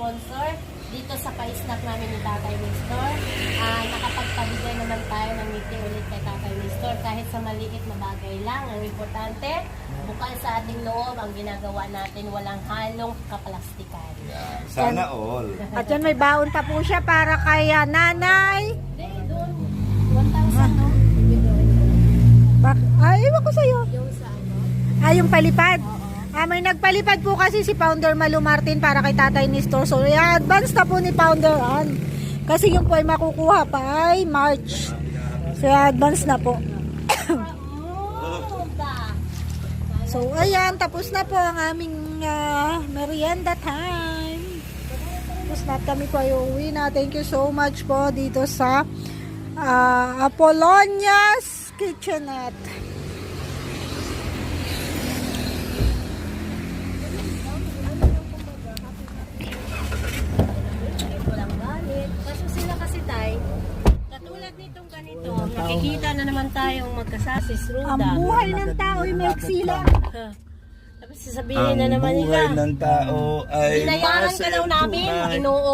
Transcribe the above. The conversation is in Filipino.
nag-sponsor dito sa pa-snack namin ni Tatay Nestor. Nakapagpabigay naman tayo ng ngiti ulit kay Tatay Nestor kahit sa maliit na bagay lang. Ang importante, bukal sa ating loob ang ginagawa natin, walang halong kaplastikan. Yeah, sana all. At yan may baon pa po siya para kay nanay. Hindi, doon. 1,000, no? Ewan ko sa'yo. Yung sa ano? Yung palipad. Oo. May nagpalipad po kasi si Founder Malu Martin para kay Tatay Nestor. So, advance na po ni Founder Ann. Kasi yung po ay makukuha pa ay March. So, advance na po. So, ayan. Tapos na po ang aming merienda time. Tapos na kami po ay uuwi na. Thank you so much po dito sa Apollonia's Kitchenette. Kaso sila kasi tay, katulad nitong ganito, nakikita na naman tayong magkasasis ruda. Ang buhay ng tao ay may eksila. Tapos sasabihin na naman nila, Ang buhay ng tao ay binayaran ka daw namin, tunay. inuok